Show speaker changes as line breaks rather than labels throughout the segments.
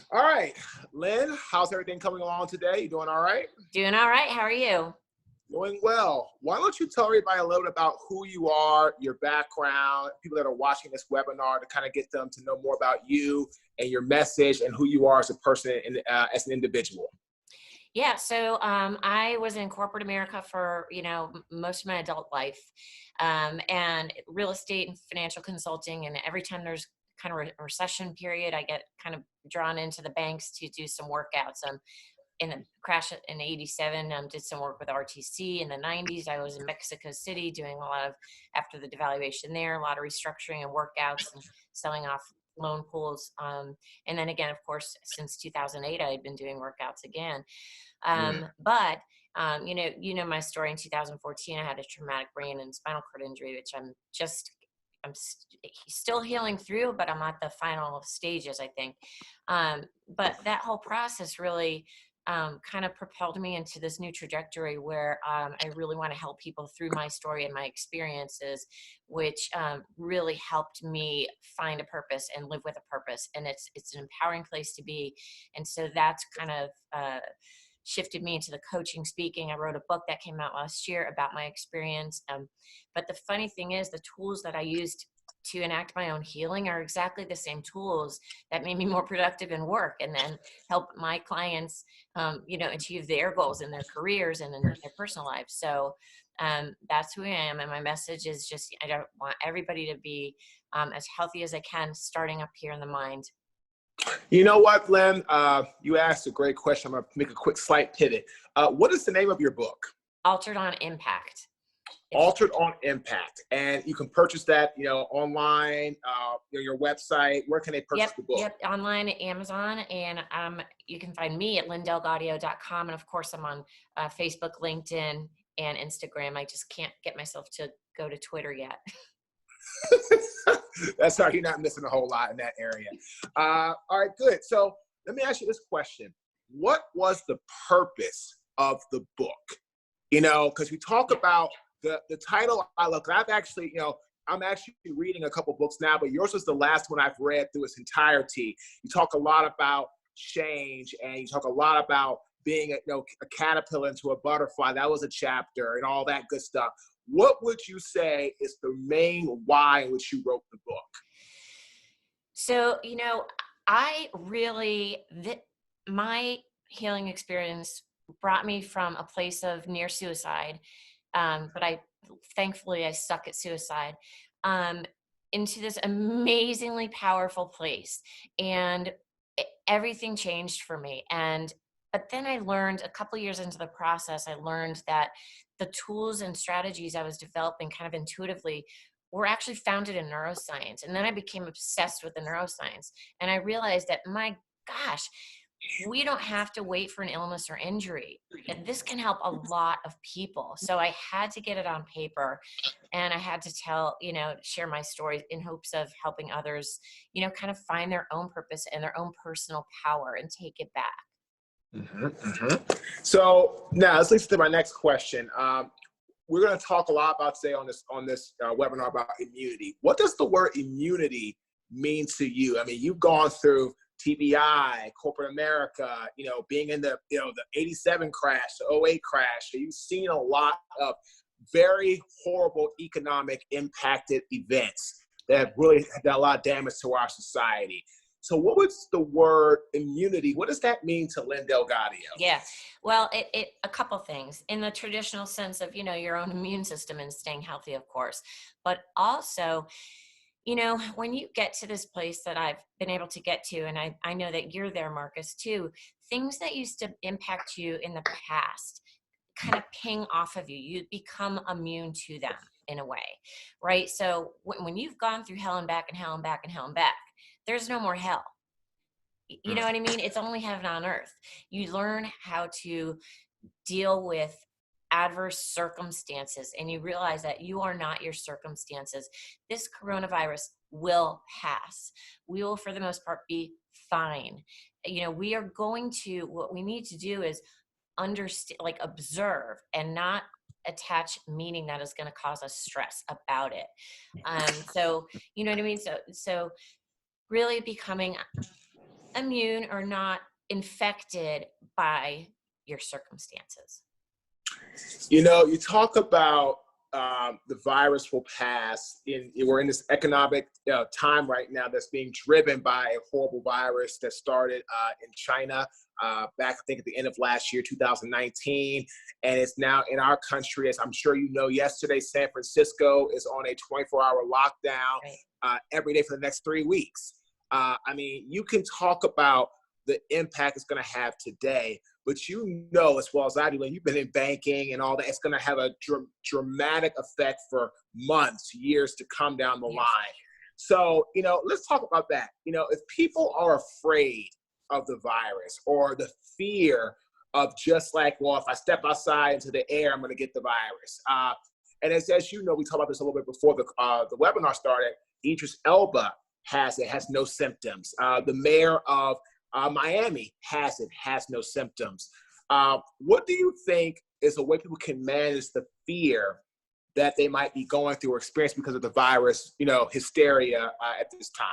All right, Lynn, how's everything coming along today? You doing all right?
Doing all right. How are you?
Doing well. Why don't you tell everybody a little bit about who you are, your background, people that are watching this webinar to kind of get them to know more about you and your message and who you are as a person and as an individual.
Yeah, so I was in corporate America for, most of my adult life, and real estate and financial consulting. And every time there's kind of a recession period, I get kind of drawn into the banks to do some workouts. In the crash in '87, did some work with RTC. In the '90s, I was in Mexico City doing a lot of, after the devaluation there, a lot of restructuring and workouts and selling off loan pools. And then again, of course, since 2008, I had been doing workouts again. But my story. In 2014, I had a traumatic brain and spinal cord injury, which still healing through, but I'm at the final stages, I think. But that whole process really kind of propelled me into this new trajectory where I really want to help people through my story and my experiences, which really helped me find a purpose and live with a purpose. And it's an empowering place to be. And so that's kind of shifted me into the coaching speaking. I wrote a book that came out last year about my experience. But the funny thing is, the tools that I used to enact my own healing are exactly the same tools that made me more productive in work and then help my clients, achieve their goals in their careers and in their personal lives. So that's who I am. And my message is just, I don't want everybody to be as healthy as I can, starting up here in the mind.
You know what, Lynn? You asked a great question. I'm going to make a quick slight pivot. What is the name of your book?
Altered on Impact.
Altered on Impact. And you can purchase that, online, your website. Where can they purchase the book?
Yep, online at Amazon. And you can find me at lindelgaudio.com. And of course, I'm on Facebook, LinkedIn, and Instagram. I just can't get myself to go to Twitter yet.
That's right. You're not missing a whole lot in that area. All right, good. So let me ask you this question. What was the purpose of the book? Because we talk about the title. I've actually, I'm actually reading a couple books now, but yours was the last one I've read through its entirety. You talk a lot about change, and you talk a lot about being a caterpillar into a butterfly. That was a chapter and all that good stuff. What would you say is the main why in which you wrote the book?
So, my healing experience brought me from a place of near suicide, but thankfully I stuck at suicide, into this amazingly powerful place, and everything changed for me. But then I learned, a couple years into the process, I learned that the tools and strategies I was developing kind of intuitively were actually founded in neuroscience. And then I became obsessed with the neuroscience. And I realized that, my gosh, we don't have to wait for an illness or injury. And this can help a lot of people. So I had to get it on paper, and I had to share my story in hopes of helping others, kind of find their own purpose and their own personal power and take it back.
So now let's lead to my next question. We're going to talk a lot about today on this webinar about immunity. What does the word immunity mean to you? I mean, you've gone through TBI, corporate America, being in the the '87 crash, the '08 crash. So you've seen a lot of very horrible economic impacted events that have really done a lot of damage to our society. So what was the word immunity? What does that mean to Lynn Delgaudio?
Yeah, well, a couple things. In the traditional sense of, your own immune system and staying healthy, of course. But also, when you get to this place that I've been able to get to, and I know that you're there, Marcus, too, things that used to impact you in the past kind of ping off of you. You become immune to them in a way, right? So when you've gone through hell and back and hell and back and hell and back, there's no more hell. You know what I mean? It's only heaven on earth. You learn how to deal with adverse circumstances, and you realize that you are not your circumstances. This coronavirus will pass. We will, for the most part, be fine. We are going to, what we need to do is understand, observe, and not attach meaning that is going to cause us stress about it. So, you know what I mean? So really becoming immune or not infected by your circumstances.
You talk about the virus will pass. We're in this economic time right now that's being driven by a horrible virus that started in China back, I think, at the end of last year, 2019. And it's now in our country. As I'm sure you know, yesterday, San Francisco is on a 24-hour lockdown
Right.
every day for the next 3 weeks. I mean, you can talk about the impact it's going to have today, but you know as well as I do, and you've been in banking and all that, it's going to have a dramatic effect for months, years to come down the
Yes.
line. So, let's talk about that. If people are afraid of the virus or the fear of just like, well, if I step outside into the air, I'm going to get the virus. And as you know, we talked about this a little bit before the webinar started. Idris Elba has no symptoms. The mayor of Miami has no symptoms. What do you think is a way people can manage the fear that they might be going through or experience because of the virus, hysteria at this time?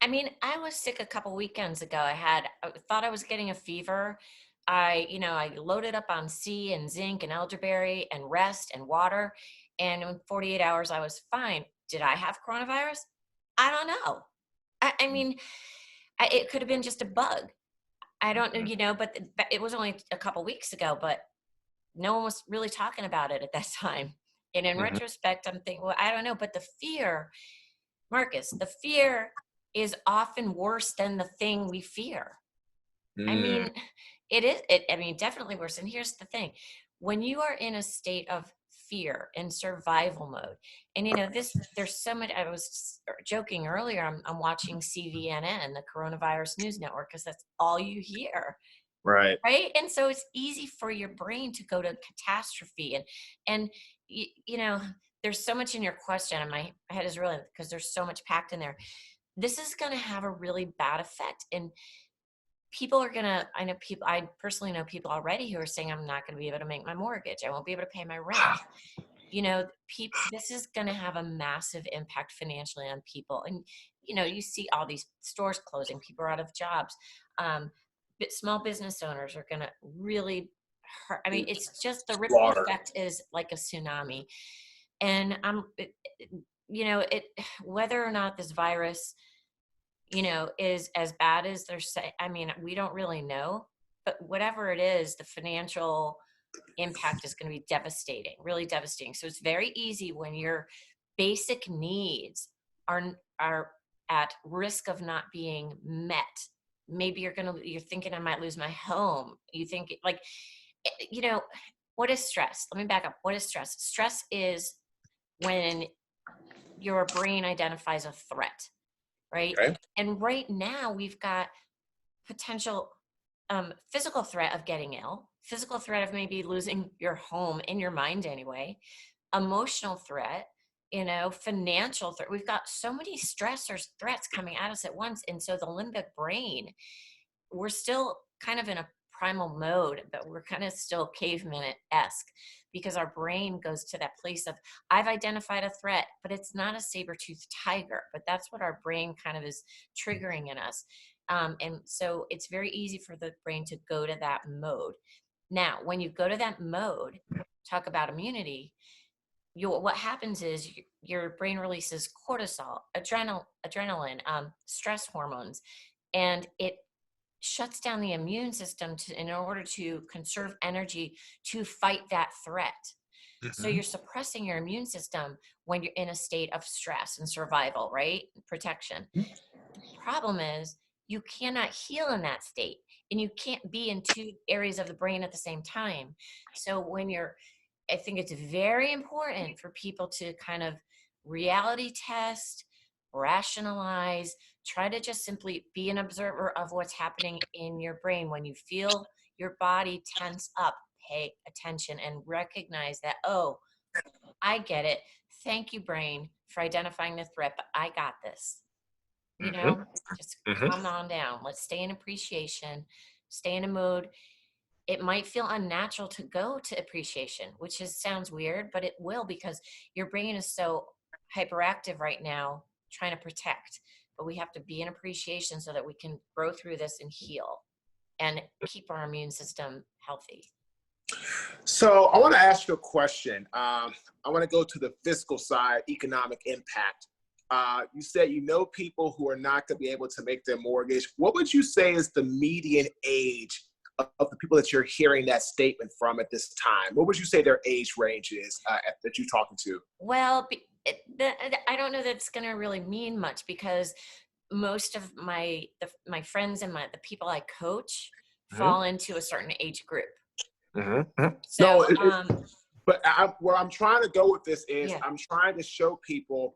I mean, I was sick a couple weekends ago. I thought I was getting a fever. I loaded up on C and zinc and elderberry and rest and water. And in 48 hours, I was fine. Did I have coronavirus? I don't know. I mean, it could have been just a bug. I don't know, but it was only a couple weeks ago, but no one was really talking about it at that time. And in
Mm-hmm.
retrospect, I'm thinking, well, I don't know, but the fear, Marcus, the fear is often worse than the thing we fear. I
Mm.
mean, definitely worse. And here's the thing. When you are in a state of fear and survival mode, and there's so much, I was joking earlier, I'm watching CVNN, the Coronavirus News Network, because that's all you hear.
Right.
Right. And so it's easy for your brain to go to catastrophe. And there's so much in your question, and my head is really, because there's so much packed in there. This is going to have a really bad effect. And I personally know people already who are saying, I'm not going to be able to make my mortgage. I won't be able to pay my rent. This is going to have a massive impact financially on people. And, you see all these stores closing, people are out of jobs. But small business owners are going to really hurt. I mean, it's just the ripple
Slaughter.
effect is like a tsunami. And whether or not this virus, is as bad as they're saying, I mean, we don't really know, but whatever it is, the financial impact is going to be devastating, really devastating. So it's very easy when your basic needs are at risk of not being met. Maybe you're thinking I might lose my home. You think what is stress? Let me back up. What is stress? Stress is when your brain identifies a threat, right?
Okay.
And right now we've got potential physical threat of getting ill, physical threat of maybe losing your home in your mind anyway, emotional threat, financial threat. We've got so many stressors, threats coming at us at once. And so the limbic brain, we're still kind of in a primal mode, but we're kind of still caveman-esque because our brain goes to that place of, I've identified a threat, but it's not a saber-toothed tiger, but that's what our brain kind of is triggering in us. And so it's very easy for the brain to go to that mode. Now, when you go to that mode, talk about immunity, what happens is your brain releases cortisol, adrenaline, stress hormones, and it shuts down the immune system in order to conserve energy to fight that threat. So
Mm-hmm.
you're suppressing your immune system when you're in a state of stress and survival, right? Protection. The problem is you cannot heal in that state, and you can't be in two areas of the brain at the same time. So I think it's very important for people to kind of reality test, rationalize, try to just simply be an observer of what's happening in your brain. When you feel your body tense up, pay attention and recognize that, oh, I get it. Thank you, brain, for identifying the threat, but I got this.
Mm-hmm.
Just
Mm-hmm.
calm on down. Let's stay in appreciation, stay in a mood. It might feel unnatural to go to appreciation, which sounds weird, but it will, because your brain is so hyperactive right now trying to protect. but we have to be in appreciation so that we can grow through this and heal and keep our immune system healthy.
So I want to ask you a question. I want to go to the fiscal side, economic impact. You said you know people who are not going to be able to make their mortgage. What would you say is the median age of the people that you're hearing that statement from at this time? What would you say their age range is that you're talking to?
Well, I don't know that it's going to really mean much, because most of my friends and the people I coach fall into a certain age group. So,
No, but where I'm trying to go with this is
yeah.
I'm trying to show people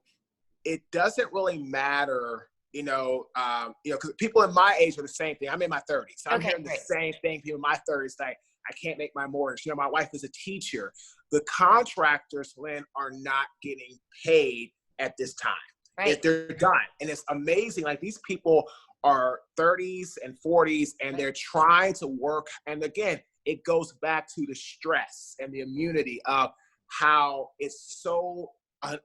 it doesn't really matter, because people in my age are the same thing. I'm in my 30s. So I'm hearing the same thing. People in my 30s like, I can't make my mortgage. My wife is a teacher. The contractors, Lynn, are not getting paid at this time.
Right.
If they're done. And it's amazing. Like, these people are 30s and 40s, and they're trying to work. And again, it goes back to the stress and the immunity of how it's so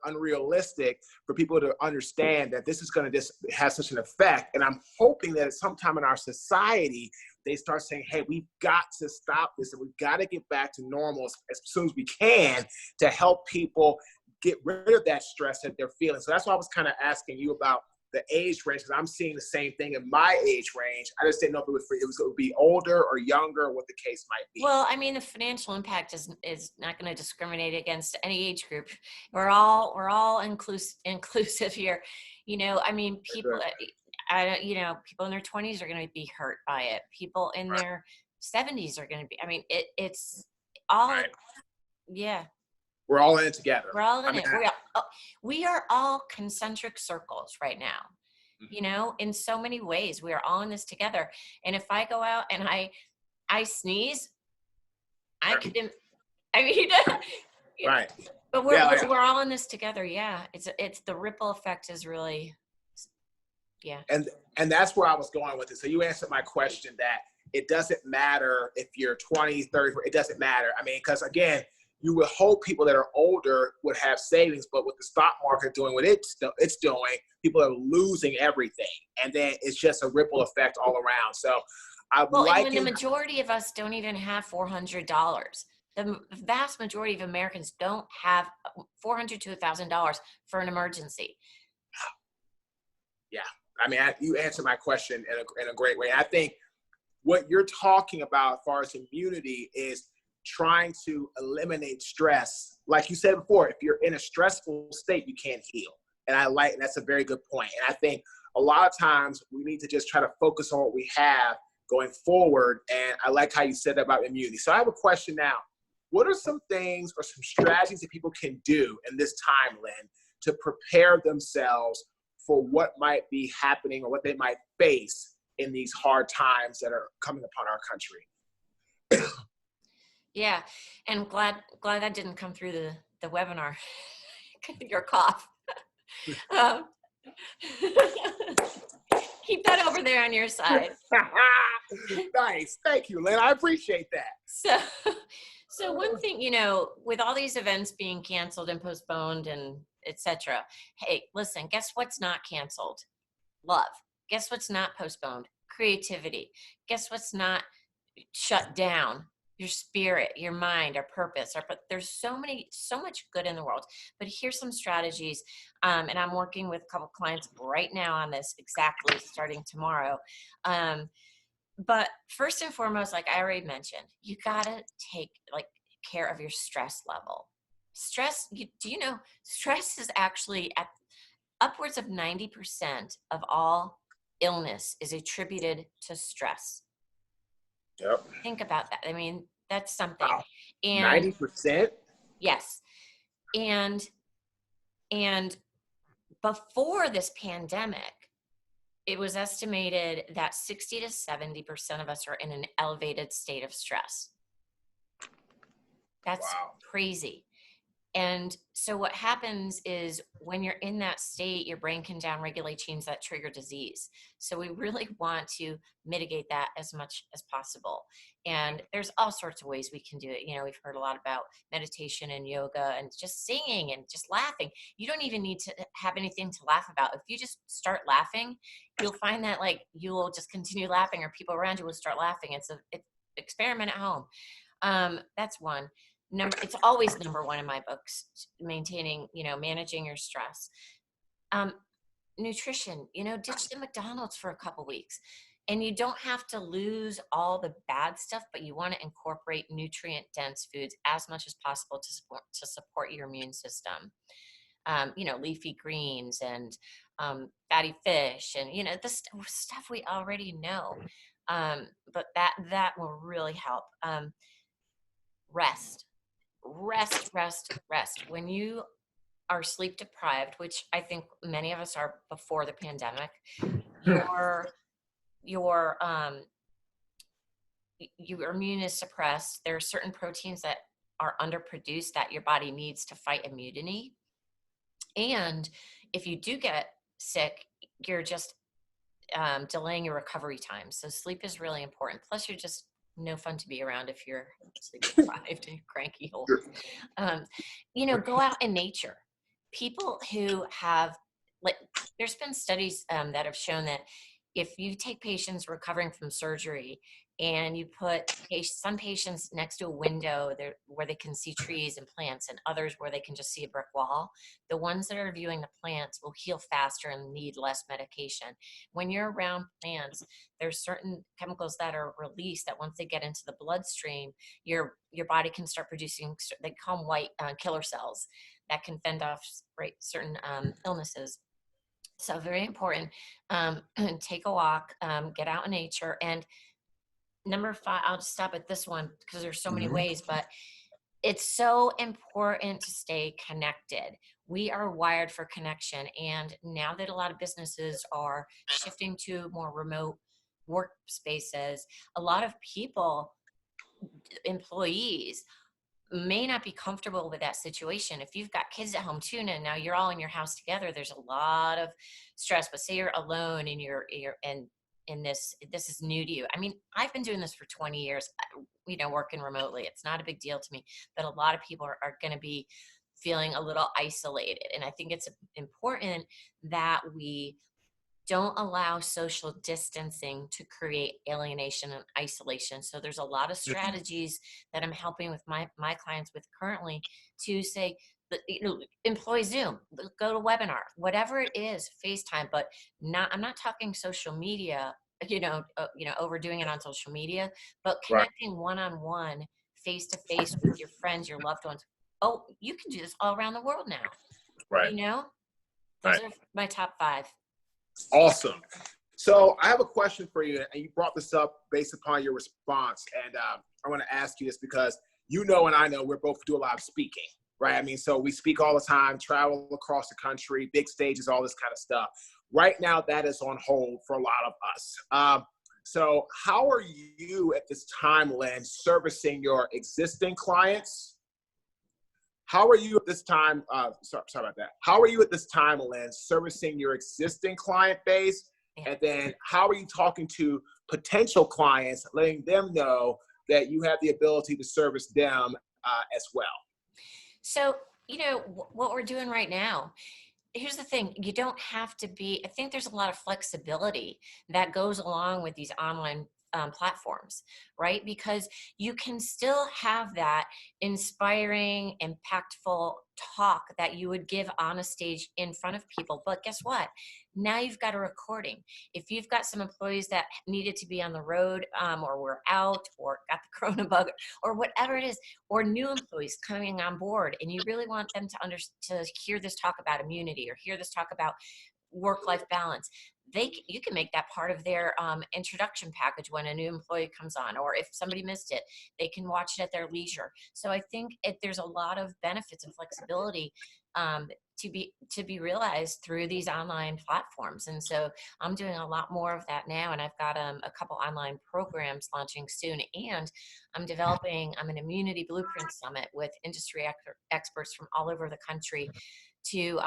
unrealistic for people to understand that this is going to just have such an effect. And I'm hoping that at some time in our society, they start saying, hey, we've got to stop this, and we've got to get back to normal as soon as we can to help people get rid of that stress that they're feeling. So that's why I was kind of asking you about the age range, because I'm seeing the same thing in my age range. I just didn't know if it would be older or younger, or what the case might be.
Well, I mean, the financial impact is not going to discriminate against any age group. We're all inclusive here. I mean, people, people in their 20s are going to be hurt by it. People in their 70s are going to be. I mean, it's all.
Right.
Yeah.
We're all in it together.
We're all in it. We are all concentric circles right now, in so many ways. We are all in this together. And if I go out and I sneeze,
right.
But we're all in this together. Yeah. It's the ripple effect is really, yeah.
And that's where I was going with it. So you answered my question that it doesn't matter if you're 20, 30, it doesn't matter. I mean, because again, you would hope people that are older would have savings, but with the stock market doing what it's doing, people are losing everything. And then it's just a ripple effect all around. So
and when the majority of us don't even have $400, the vast majority of Americans don't have $400 to $1,000 for an emergency.
Yeah. I mean, you answered my question in a great way. I think what you're talking about as far as immunity is trying to eliminate stress. Like you said before, if you're in a stressful state, you can't heal. And that's a very good point. And I think a lot of times we need to just try to focus on what we have going forward. And I like how you said that about immunity. So I have a question now. What are some things or some strategies that people can do in this time, Lynn, to prepare themselves for what might be happening or what they might face in these hard times that are coming upon our country?
Yeah, and glad that didn't come through the webinar. Your cough. Keep that over there on your side.
Nice, thank you, Lynn. I appreciate that.
So one thing, with all these events being canceled and postponed and etc. Hey, listen, guess what's not canceled? Love. Guess what's not postponed? Creativity. Guess what's not shut down? Your spirit, your mind, our purpose. But there's so much good in the world. But here's some strategies. And I'm working with a couple clients right now on this, exactly starting tomorrow. But first and foremost, like I already mentioned, you gotta take care of your stress level. Stress, do you know, stress is actually at upwards of 90% of all illness is attributed to stress.
Yep.
Think about that. I mean, that's something.
Wow.
And
90%?
Yes. And before this pandemic, it was estimated that 60 to 70% of us are in an elevated state of stress. That's crazy. And so what happens is when you're in that state, your brain can downregulate genes that trigger disease. So we really want to mitigate that as much as possible. And there's all sorts of ways we can do it. We've heard a lot about meditation and yoga and just singing and just laughing. You don't even need to have anything to laugh about. If you just start laughing, you'll find that like you will just continue laughing, or people around you will start laughing. It's experiment at home. That's one. It's always number one in my books, maintaining, managing your stress. Nutrition, ditch the McDonald's for a couple weeks. And you don't have to lose all the bad stuff, but you want to incorporate nutrient dense foods as much as possible to support your immune system. Leafy greens and fatty fish, and the stuff we already know. But that will really help. Rest. When you are sleep deprived, which I think many of us are before the pandemic, your immune is suppressed. There are certain proteins that are underproduced that your body needs to fight immunity. And if you do get sick, you're just delaying your recovery time. So sleep is really important. Plus, you're just no fun to be around if you're sleep deprived and cranky old. Go out in nature. People who have, there's been studies that have shown that if you take patients recovering from surgery and you put some patients next to a window where they can see trees and plants, and others where they can just see a brick wall, the ones that are viewing the plants will heal faster and need less medication. When you're around plants, there's certain chemicals that are released that once they get into the bloodstream, your body can start producing, they call them white killer cells that can fend off certain illnesses. So very important. Take a walk, get out in nature. And number 5, I'll just stop at this one because there's so many ways, but it's so important to stay connected. We are wired for connection. And now that a lot of businesses are shifting to more remote workspaces, a lot of people, employees, may not be comfortable with that situation. If you've got kids at home too, and now you're all in your house together, there's a lot of stress. But say you're alone and this is new to you. I mean, I've been doing this for 20 years, working remotely. It's not a big deal to me, but a lot of people are going to be feeling a little isolated. And I think it's important that we don't allow social distancing to create alienation and isolation. So there's a lot of strategies that I'm helping with my clients with currently to say, employ Zoom, go to webinar, whatever it is, FaceTime, but I'm not talking social media, overdoing it on social media, but connecting one-on-one, face-to-face with your friends, your loved ones. Oh, you can do this all around the world now.
Right.
Those are my top 5.
Awesome. So I have a question for you, and you brought this up based upon your response. And I want to ask you this because and I know we're both do a lot of speaking, right? I mean, so we speak all the time, travel across the country, big stages, all this kind of stuff. Right now, that is on hold for a lot of us. So how are you at this time, Lynn, servicing your existing clients? How are you at this time? Sorry about that. How are you at this time, Lynn, servicing your existing client base? And then how are you talking to potential clients, letting them know that you have the ability to service them as well?
So, what we're doing right now, here's the thing. You don't have to I think there's a lot of flexibility that goes along with these online platforms, right? Because you can still have that inspiring, impactful talk that you would give on a stage in front of people. But guess what? Now you've got a recording. If you've got some employees that needed to be on the road or were out or got the corona bug or whatever it is, or new employees coming on board, and you really want them to hear this talk about immunity or hear this talk about work-life balance, you can make that part of their introduction package when a new employee comes on, or if somebody missed it, they can watch it at their leisure. So I think there's a lot of benefits and flexibility to be realized through these online platforms. And so I'm doing a lot more of that now, and I've got a couple online programs launching soon, and I'm an immunity blueprint summit with industry experts from all over the country to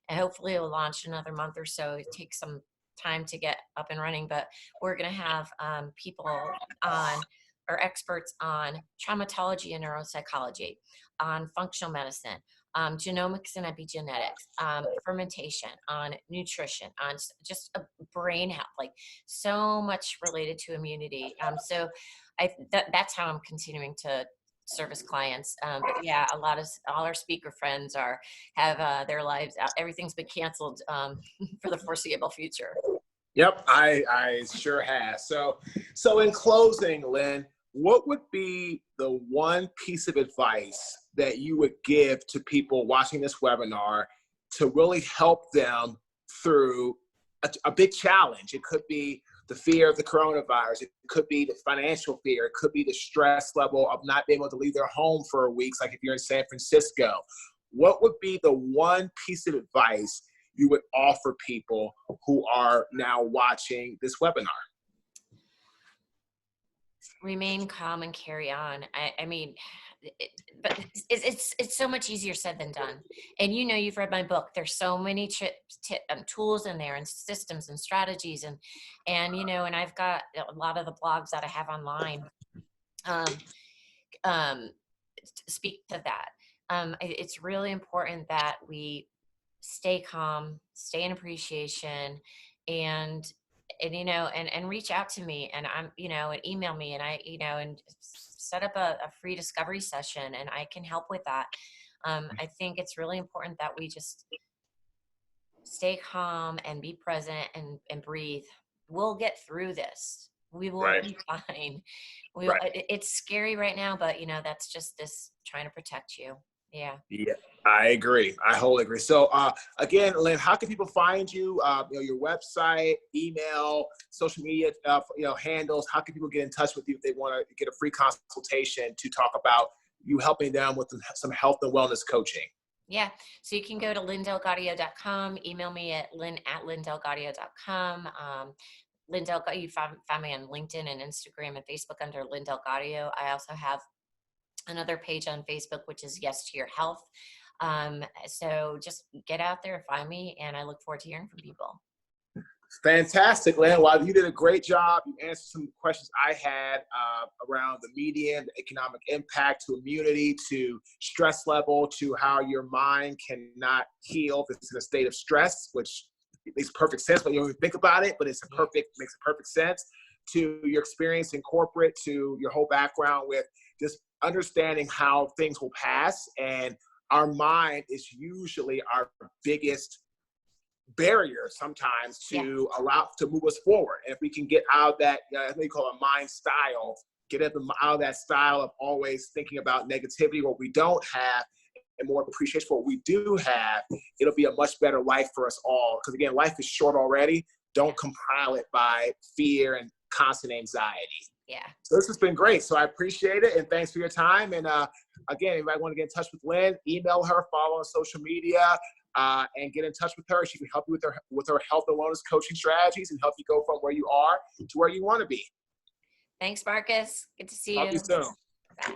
and hopefully it'll launch another month or so. It takes some time to get up and running, but we're going to have people on, or experts on traumatology and neuropsychology, on functional medicine, genomics and epigenetics, fermentation, on nutrition, on just a brain health, like so much related to immunity. So that's how I'm continuing to service clients. But yeah, all our speaker friends have their lives out. Everything's been canceled for the foreseeable future.
Yep, I sure have. So in closing, Lynn, what would be the one piece of advice that you would give to people watching this webinar to really help them through a big challenge? It could be the fear of the coronavirus. It could be the financial fear. It could be the stress level of not being able to leave their home for a week, like if you're in San Francisco. What would be the one piece of advice you would offer people who are now watching this webinar?
Remain calm and carry on. I mean, but it's so much easier said than done. And you've read my book. There's so many tools in there, and systems and strategies, and and I've got a lot of the blogs that I have online speak to that. It's really important that we stay calm, stay in appreciation, and and reach out to me, and and email me, and and set up a free discovery session, and I can help with that. I think it's really important that we just stay calm and be present and breathe. We'll get through this. We will be fine. It's scary right now, but that's just this trying to protect you. Yeah.
Yeah, I agree. I wholly agree. So again, Lynn, how can people find you? Your website, email, social media, handles. How can people get in touch with you if they want to get a free consultation to talk about you helping them with some health and wellness coaching?
Yeah. So you can go to lynndelgadio.com, email me at lynn@lynndelgadio.com. Lynn Delgadio, you find me on LinkedIn and Instagram and Facebook under Lynn Delgadio. I also have another page on Facebook, which is Yes to Your Health. So just get out there, find me, and I look forward to hearing from people.
Fantastic, Lynn. Well, you did a great job. You answered some questions I had around the median, the economic impact to immunity, to stress level, to how your mind cannot heal if it's in a state of stress, which makes perfect sense when you don't even think about it, but makes perfect sense, to your experience in corporate, to your whole background with just understanding how things will pass. And our mind is usually our biggest barrier sometimes to allow to move us forward. And if we can get out of that, I think we call it mind style, get out of that style of always thinking about negativity, what we don't have, and more appreciation for what we do have, it'll be a much better life for us all. Because again, life is short already. Don't compile it by fear and constant anxiety.
Yeah.
So this has been great. So I appreciate it. And thanks for your time. And again, if I want to get in touch with Lynn, email her, follow on social media, and get in touch with her. She can help you with her health and wellness coaching strategies and help you go from where you are to where you want to be.
Thanks, Marcus. Good to see you.
Talk to you soon.
Bye.